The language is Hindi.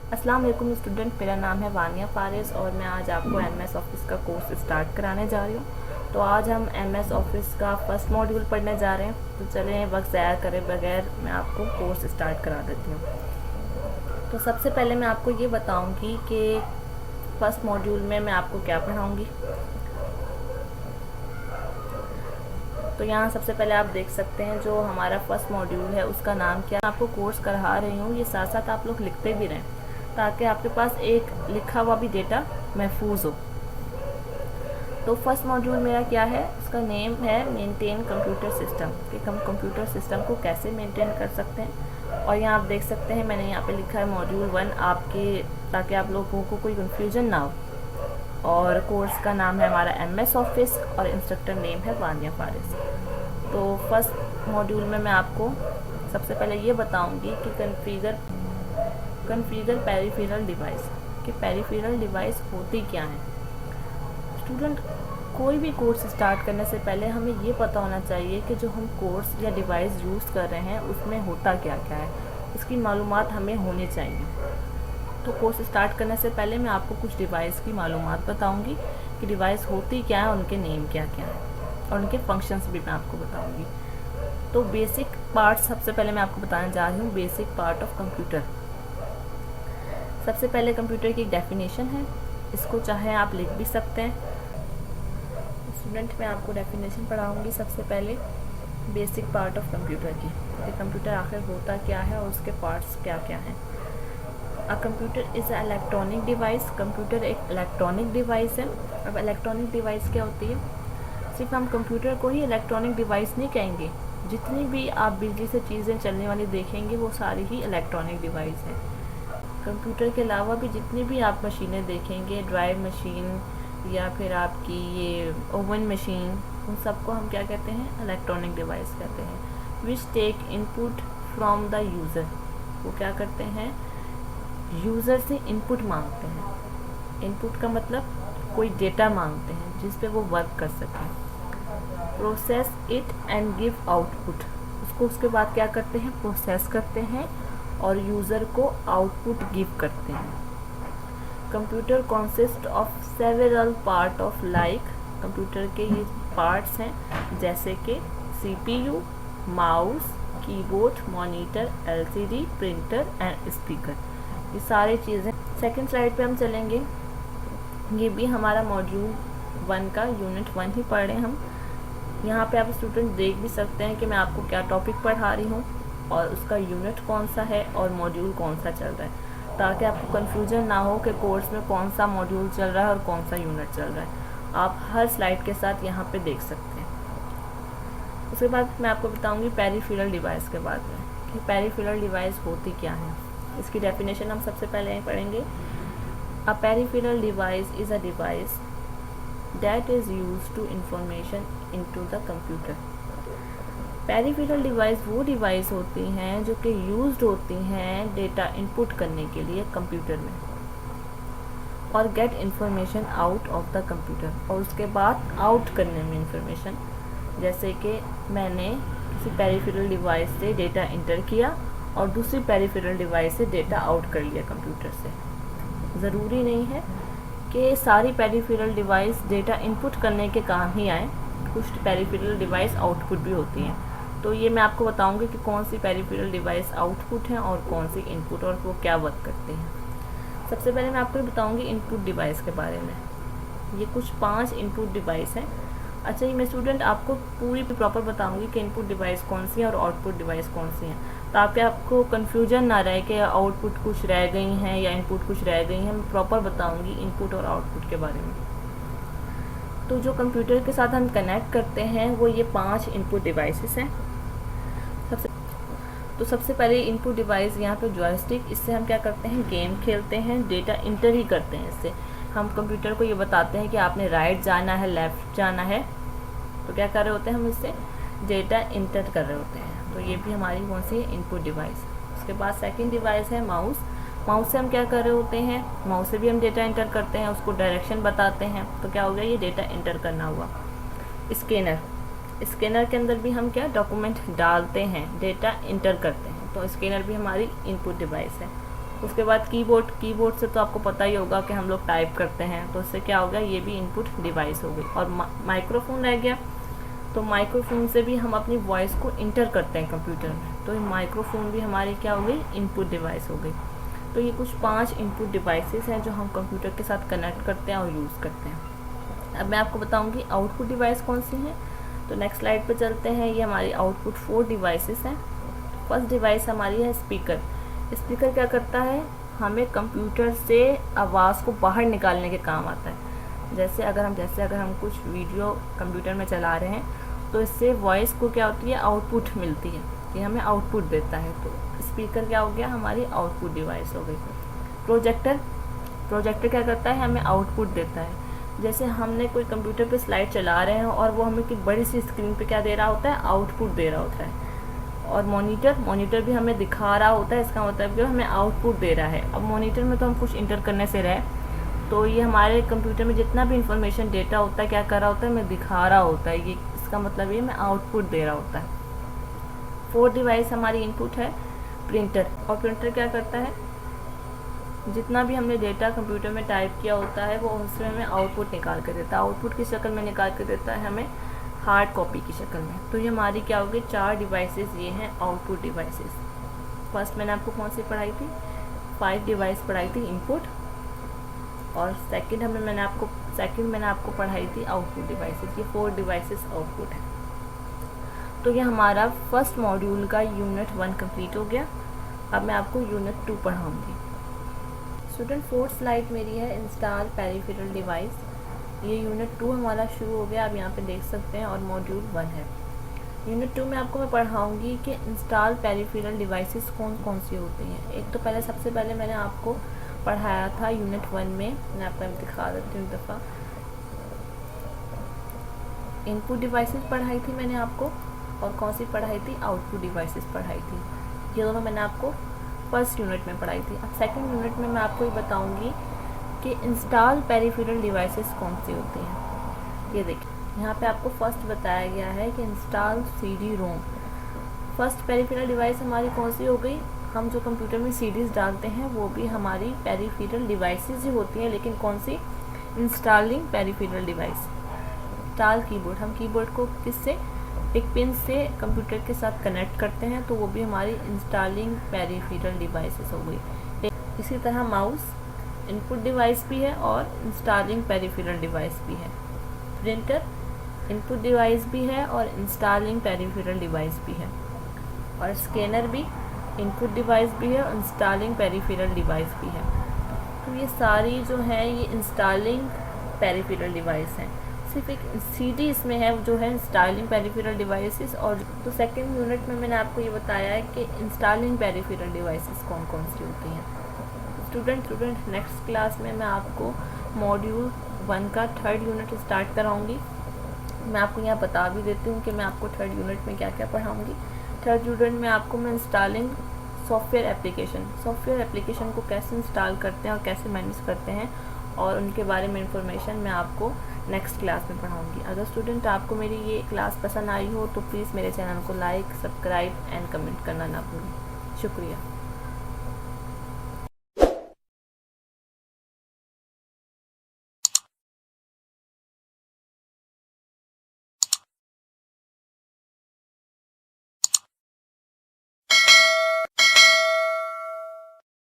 अस्सलाम वालेकुम स्टूडेंट, मेरा नाम है वानिया फारिस और मैं आज आपको एमएस ऑफिस का कोर्स स्टार्ट कराने जा रही हूँ। तो आज हम एमएस ऑफिस का फर्स्ट मॉड्यूल पढ़ने जा रहे हैं। तो चलें वक्त ज़ाया करे बगैर मैं आपको कोर्स स्टार्ट करा देती हूँ। तो सबसे पहले मैं आपको ये बताऊँगी कि फर्स्ट मॉड्यूल में मैं आपको क्या पढ़ाऊँगी। तो यहाँ सबसे पहले आप देख सकते हैं जो हमारा फर्स्ट मॉड्यूल है उसका नाम क्या है। आपको कोर्स करा रही हूँ, ये साथ साथ आप लोग लिखते भी रहें ताकि आपके पास एक लिखा हुआ भी डेटा महफूज हो। तो फर्स्ट मॉड्यूल मेरा क्या है, उसका नेम है मेंटेन कंप्यूटर सिस्टम, कि हम कंप्यूटर सिस्टम को कैसे मेंटेन कर सकते हैं। और यहाँ आप देख सकते हैं मैंने यहाँ पे लिखा है मॉड्यूल 1 आपके, ताकि आप लोगों को कोई कन्फ्यूजन ना हो। और कोर्स का नाम है हमारा एमएस ऑफिस और इंस्ट्रक्टर नेम है वानिया फारिस। तो फर्स्ट मॉड्यूल में मैं आपको सबसे पहले ये बताऊंगी कि कन्फिगर पेरिफेरल डिवाइस, कि पेरिफेरल डिवाइस होती क्या है। स्टूडेंट, कोई भी कोर्स स्टार्ट करने से पहले हमें ये पता होना चाहिए कि जो हम कोर्स या डिवाइस यूज़ कर रहे हैं उसमें होता क्या क्या है, इसकी मालूमात हमें होनी चाहिए। तो कोर्स स्टार्ट करने से पहले मैं आपको कुछ डिवाइस की मालूमात बताऊंगी कि डिवाइस होती क्या है, उनके नेम क्या क्या है और उनके फंक्शंस भी मैं आपको बताऊंगी। तो बेसिक पार्ट सबसे पहले मैं आपको बताने जा रही हूँ, बेसिक पार्ट ऑफ कंप्यूटर। सबसे पहले कंप्यूटर की एक डेफिनेशन है, इसको चाहे आप लिख भी सकते हैं। स्टूडेंट, मैं आपको डेफिनेशन पढ़ाऊँगी सबसे पहले बेसिक पार्ट ऑफ कंप्यूटर की, कि कंप्यूटर आखिर होता क्या है और उसके पार्ट्स क्या क्या हैं। A computer is a electronic device, computer एक इलेक्ट्रॉनिक डिवाइस है। अब इलेक्ट्रॉनिक डिवाइस क्या होती है, सिर्फ हम कंप्यूटर को ही इलेक्ट्रॉनिक डिवाइस नहीं कहेंगे, जितनी भी आप बिजली से चीज़ें चलने वाली देखेंगे वो सारी ही इलेक्ट्रॉनिक डिवाइस हैं। कंप्यूटर के अलावा भी जितनी भी आप मशीनें देखेंगे, ड्राइव मशीन या फिर आपकी ये ओवन मशीन, उन सबको हम क्या कहते हैं, इलेक्ट्रॉनिक डिवाइस कहते हैं। Which take input from the user, वो क्या करते हैं, यूज़र से इनपुट मांगते हैं। इनपुट का मतलब कोई डेटा मांगते हैं जिस पे वो वर्क कर सकें। Process it and give output, उसको उसके बाद क्या करते हैं, प्रोसेस करते हैं और यूज़र को आउटपुट गिव करते हैं। Computer consist of several part of like, computer के ये पार्ट्स हैं जैसे कि CPU, mouse, keyboard, monitor, LCD, printer and speaker, ये सारी चीज़ें। सेकंड स्लाइड पे हम चलेंगे, ये भी हमारा मॉड्यूल 1 का यूनिट 1 ही पढ़ रहे हैं हम। यहाँ पे आप स्टूडेंट देख भी सकते हैं कि मैं आपको क्या टॉपिक पढ़ा रही हूँ और उसका यूनिट कौन सा है और मॉड्यूल कौन सा चल रहा है, ताकि आपको कन्फ्यूजन ना हो कि कोर्स में कौन सा मॉड्यूल चल रहा है और कौन सा यूनिट चल रहा है। आप हर स्लाइड के साथ यहाँ पे देख सकते हैं। उसके बाद मैं आपको बताऊँगी पेरिफेरल डिवाइस के बाद में, कि पेरिफेरल डिवाइस होती क्या है। इसकी डेफिनेशन हम सबसे पहले यहीं पढ़ेंगे। A peripheral device is a device that is used to information into the computer. Peripheral device वो डिवाइस होती हैं जो कि यूज्ड होती हैं डेटा इनपुट करने के लिए कंप्यूटर में, और get information out of the computer, और उसके बाद आउट करने में इंफॉर्मेशन। जैसे कि मैंने किसी पेरिफेरल डिवाइस से डेटा इंटर किया और दूसरी पेरिफेरल डिवाइस से डेटा आउट कर लिया कंप्यूटर से। ज़रूरी नहीं है कि सारी पेरिफेरल डिवाइस डेटा इनपुट करने के काम ही आए, कुछ पेरिफेरल डिवाइस आउटपुट भी होती हैं। तो ये मैं आपको बताऊंगी कि कौन सी पेरिफेरल डिवाइस आउटपुट हैं और कौन सी इनपुट, और वो क्या वर्क करते हैं। सबसे पहले मैं आपको बताऊंगी इनपुट डिवाइस के बारे में। ये कुछ 5 इनपुट डिवाइस हैं। अच्छा, ये मैं स्टूडेंट आपको पूरी प्रॉपर बताऊंगी कि इनपुट डिवाइस कौन सी है और आउटपुट डिवाइस कौन सी हैं, ताकि आपको कन्फ्यूजन ना रहे कि आउटपुट कुछ रह गई हैं या इनपुट कुछ रह गई हैं। मैं प्रॉपर बताऊंगी इनपुट और आउटपुट के बारे में। तो जो कंप्यूटर के साथ हम कनेक्ट करते हैं वो ये 5 इनपुट डिवाइसेस हैं। सबसे पहले इनपुट डिवाइस यहाँ पे जॉयस्टिक, इससे हम क्या करते हैं, गेम खेलते हैं, डेटा इंटर ही करते हैं। इससे हम कंप्यूटर को ये बताते हैं कि आपने राइट जाना है, लेफ़्ट जाना है, तो क्या कर रहे होते हैं, हम इससे डेटा इंटर कर रहे होते हैं। तो ये भी हमारी कौन सी है, इनपुट डिवाइस। उसके बाद सेकंड डिवाइस है माउस। माउस से हम क्या कर रहे होते हैं, माउस से भी हम डेटा इंटर करते हैं, उसको डायरेक्शन बताते हैं, तो क्या हो गया, ये डेटा इंटर करना हुआ। स्कैनर, स्कैनर के अंदर भी हम क्या डॉक्यूमेंट डालते हैं, डेटा इंटर करते हैं, तो स्कैनर भी हमारी इनपुट डिवाइस है। उसके बाद कीबोर्ड से तो आपको पता ही होगा कि हम लोग टाइप करते हैं, तो उससे क्या हो गया, ये भी इनपुट डिवाइस हो गई। और माइक्रोफोन रह गया, तो माइक्रोफोन से भी हम अपनी वॉइस को इंटर करते हैं कंप्यूटर में, तो माइक्रोफोन भी हमारी क्या हो गई, इनपुट डिवाइस हो गई। तो ये कुछ 5 इनपुट डिवाइसेस हैं जो हम कंप्यूटर के साथ कनेक्ट करते हैं और यूज़ करते हैं। अब मैं आपको बताऊंगी आउटपुट डिवाइस कौन सी हैं। तो नेक्स्ट स्लाइड पे चलते हैं। ये हमारी आउटपुट 4 डिवाइसेस हैं। फर्स्ट डिवाइस हमारी है स्पीकर। स्पीकर क्या करता है, हमें कंप्यूटर से आवाज़ को बाहर निकालने के काम आता है। जैसे अगर हम कुछ वीडियो कंप्यूटर में चला रहे हैं, तो इससे वॉइस को क्या होती है, आउटपुट मिलती है, ये हमें आउटपुट देता है। तो स्पीकर क्या हो गया, हमारी आउटपुट डिवाइस हो गई। प्रोजेक्टर क्या करता है, हमें आउटपुट देता है। जैसे हमने कोई कंप्यूटर पे स्लाइड चला रहे हैं और वो हमें की बड़ी सी स्क्रीन पे क्या दे रहा होता है, आउटपुट दे रहा होता है। और मॉनिटर भी हमें दिखा रहा होता है, इसका मतलब कि हमें आउटपुट दे रहा है। अब मॉनिटर में तो हम कुछ इंटर करने से रहे, तो ये हमारे कंप्यूटर में जितना भी इंफॉर्मेशन डेटा होता है क्या कर रहा होता है, हमें दिखा रहा होता है, ये इसका मतलब ये हमें आउटपुट दे रहा होता है। 4 डिवाइस हमारी इनपुट है प्रिंटर। और प्रिंटर क्या करता है, जितना भी हमने डेटा कंप्यूटर में टाइप किया होता है वो उसमें हमें आउटपुट निकाल कर देता है। आउटपुट की शक्ल में निकाल कर देता है हमें हार्ड कॉपी की शक्ल में। तो ये हमारी क्या होगी, 4 डिवाइसेस ये हैं आउटपुट डिवाइसेस। फर्स्ट मैंने आपको कौन सी पढ़ाई थी, 5 डिवाइस पढ़ाई थी इनपुट, और सेकंड मैंने आपको पढ़ाई थी आउटपुट डिवाइसेस। ये 4 डिवाइसेस आउटपुट है। तो ये हमारा फर्स्ट मॉड्यूल का यूनिट 1 कंप्लीट हो गया। अब मैं आपको यूनिट 2 पढ़ाऊँगी। स्टूडेंट 4th स्लाइड मेरी है इंस्टॉल पेरिफेरल डिवाइस। ये यूनिट 2 हमारा शुरू हो गया, आप यहाँ पे देख सकते हैं, और मॉड्यूल 1 है। यूनिट 2 में आपको मैं पढ़ाऊँगी कि इंस्टॉल पेरिफेरल डिवाइसेस कौन कौन सी होती हैं। एक तो सबसे पहले मैंने आपको पढ़ाया था यूनिट 1 में, मैं आपको दिखा देती हूँ एक दफ़ा। इनपुट डिवाइसेस पढ़ाई थी मैंने आपको, और कौन सी पढ़ाई थी, आउटपुट डिवाइसेस पढ़ाई थी। ये दोनों मैंने आपको फर्स्ट यूनिट में पढ़ाई थी। अब सेकंड यूनिट में मैं आपको ये बताऊंगी कि इंस्टॉल पेरिफेरल डिवाइसेस कौन सी होती हैं। ये देखिए यहाँ पे आपको फर्स्ट बताया गया है कि install CD-ROM। First peripheral device हमारी कौन सी हो गई, हम जो कंप्यूटर में CDs डालते हैं वो भी हमारी पेरिफेरल डिवाइसेस ही होती हैं, लेकिन कौन सी, installing peripheral device. Install keyboard, हम कीबोर्ड को किससे, एक पिन से कंप्यूटर के साथ कनेक्ट करते हैं, तो वो भी हमारी इंस्टॉलिंग पेरिफेरल डिवाइसेस हो गई। इसी तरह माउस इनपुट डिवाइस भी है और इंस्टॉलिंग पेरिफेरल डिवाइस भी है। प्रिंटर इनपुट डिवाइस भी है और इंस्टॉलिंग पेरिफेरल डिवाइस भी है। और स्कैनर भी इनपुट डिवाइस भी है और इंस्टॉलिंग पेरिफेरल डिवाइस भी है। तो ये सारी जो है ये इंस्टॉलिंग पेरिफेरल डिवाइस हैं। सिर्फ एक CD इसमें है जो है इंस्टॉलिंग पेरिफेरल डिवाइसेस। और तो सेकंड यूनिट में मैंने आपको ये बताया है कि इंस्टॉलिंग पेरिफेरल डिवाइसेस कौन कौन सी होती हैं। स्टूडेंट नेक्स्ट क्लास में मैं आपको मॉड्यूल 1 का 3rd यूनिट स्टार्ट कराऊंगी। मैं आपको यहाँ बता भी देती हूँ कि मैं आपको 3rd यूनिट में क्या क्या पढ़ाऊँगी। 3rd यूनिट में आपको मैं इंस्टॉलिंग सॉफ्टवेयर एप्लीकेशन को कैसे इंस्टॉल करते हैं और कैसे मैनेज करते हैं, और उनके बारे में इंफॉर्मेशन मैं आपको नेक्स्ट क्लास में पढ़ाऊंगी। अगर स्टूडेंट आपको मेरी ये क्लास पसंद आई हो तो प्लीज़ मेरे चैनल को लाइक, सब्सक्राइब एंड कमेंट करना ना भूलें। शुक्रिया।